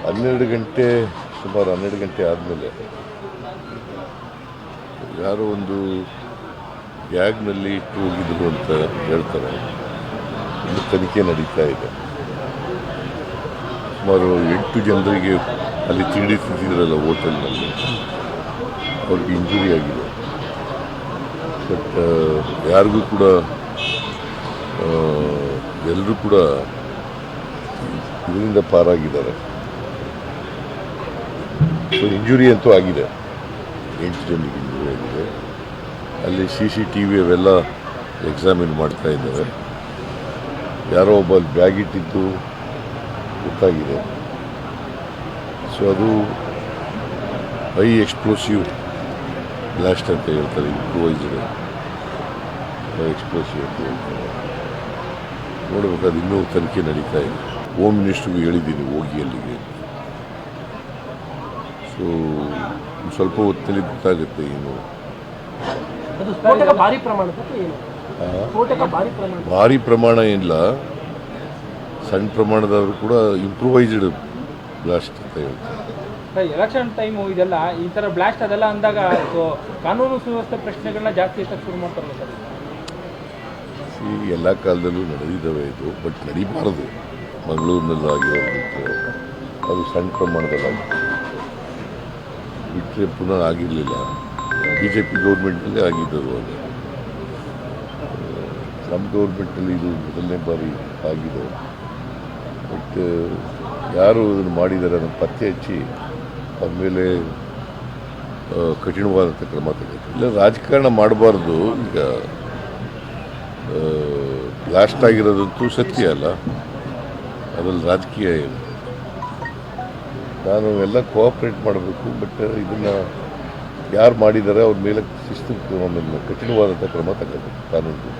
12 ಗಂಟೆ ಸುಮಾರು 12 ಗಂಟೆ ಆದಮೇಲೆ ಯಾರೋ ಒಂದು ಬ್ಯಾಗ್ನಲ್ಲಿ ಇಟ್ಟು ಹೋಗಿದ್ರು ಅಂತ ಹೇಳ್ತಾರೆ. ಒಂದು ತನಿಖೆ ನಡೀತಾ ಇದೆ. ಸುಮಾರು 8 ಜನರಿಗೆ ಅಲ್ಲಿ ತಿಂಡಿ ತಿಂತಿದ್ರಲ್ಲ ಹೋಟೆಲ್ನಲ್ಲಿ, ಅವ್ರಿಗೆ ಇಂಜುರಿ ಆಗಿದೆ. ಬಟ್ ಯಾರಿಗೂ ಕೂಡ ಎಲ್ಲರೂ ಕೂಡ ಇದರಿಂದ ಪಾರಾಗಿದ್ದಾರೆ. ಸೊ ಇಂಜುರಿ ಅಂತೂ ಆಗಿದೆ, 8 ಜನರಿಗೆ ಇಂಜುರಿ ಆಗಿದೆ. ಅಲ್ಲಿ CCTV ಅವೆಲ್ಲ ಎಕ್ಸಾಮಿನ್ ಮಾಡ್ತಾ ಇದ್ದಾರೆ. ಯಾರೋ ಒಬ್ಬ ಅಲ್ಲಿ ಬ್ಯಾಗ್ ಇಟ್ಟಿದ್ದು ಗೊತ್ತಾಗಿದೆ. ಸೊ ಅದು ಹೈ ಎಕ್ಸ್ಪ್ಲೋಸಿವ್ ಬ್ಲಾಸ್ಟ್ ಅಂತ ಹೇಳ್ತಾರೆ, ಇಂಪ್ರೂವೈಸ್ಡ್ ಎಕ್ಸ್ಪ್ಲೋಸಿವ್ ಅಂತ ಹೇಳ್ತಾರೆ. ನೋಡಬೇಕಾದ್ರೆ ಇನ್ನೂ ತನಿಖೆ ನಡೀತಾ ಇದೆ. ಹೋಮ್ ಮಿನಿಸ್ಟ್ರಿಗೂ ಹೇಳಿದ್ದೀನಿ ಹೋಗಿ ಅಲ್ಲಿಗೆ. ಸೊ ಸ್ವಲ್ಪ ಹೊತ್ತಿನಲ್ಲಿ ಗೊತ್ತಾಗುತ್ತೆ ಏನು. ಭಾರಿ ಪ್ರಮಾಣ ಏನಿಲ್ಲ, ಸಣ್ಣ ಪ್ರಮಾಣದವರು ಕೂಡ ಇಂಪ್ರೂವೈಸ್ಡ್ ಬ್ಲಾಸ್ಟ್ ಅಂತ ಹೇಳ್ತಾರೆ. ಎಲೆಕ್ಷನ್ ಟೈಮು ಇದೆಲ್ಲ ಈ ಥರ ಬ್ಲಾಸ್ಟ್ ಅದೆಲ್ಲ ಅಂದಾಗ ಕಾನೂನು ಸುವ್ಯವಸ್ಥೆ ಪ್ರಶ್ನೆಗಳನ್ನ ಜಾಸ್ತಿ ಎಷ್ಟು ಶುರು ಮಾಡ್ತಾರಲ್ಲ ಸರ್? ಎಲ್ಲ ಕಾಲದಲ್ಲೂ ನಡೆದಿದ್ದಾವೆ ಇದು, ಬಟ್ ನಡೀಬಾರದು. ಮಂಗಳೂರಿನಲ್ಲಿ ಆಗಿರೋದು ಅದು ಸಣ್ಣ ಪ್ರಮಾಣದಲ್ಲಿ ಬಿಟ್ಟರೆ ಪುನಃ ಆಗಿರಲಿಲ್ಲ. BJP ಗೌರ್ಮೆಂಟಲ್ಲೇ ಆಗಿದ್ದರು. ಅದು ನಮ್ಮ ಗೌರ್ಮೆಂಟಲ್ಲಿ ಇದು ಮೊದಲನೇ ಬಾರಿ ಆಗಿದೆ. ಬಟ್ ಯಾರು ಇದನ್ನು ಮಾಡಿದ್ದಾರೆ ಅದನ್ನು ಪತ್ತೆ ಹಚ್ಚಿ ಆಮೇಲೆ ಕಠಿಣವಾದಂಥ ಕ್ರಮ ತಗೋಬೇಕು. ಇಲ್ಲ ರಾಜಕಾರಣ ಮಾಡಬಾರ್ದು. ಈಗ ಬ್ಲಾಸ್ಟ್ ಆಗಿರೋದಂತೂ ಸತ್ಯ ಅಲ್ಲ, ಅದರಲ್ಲಿ ರಾಜಕೀಯ ಏನು. ನಾನು ಎಲ್ಲ ಕೋಆಪ್ರೇಟ್ ಮಾಡಬೇಕು. ಬಟ್ ಇದನ್ನು ಯಾರು ಮಾಡಿದ್ದಾರೆ ಅವ್ರ ಮೇಲೆ ಶಿಸ್ತು ಕಠಿಣವಾದಂಥ ಕ್ರಮ ತಗೋಬೇಕು ಕಾನೂನು.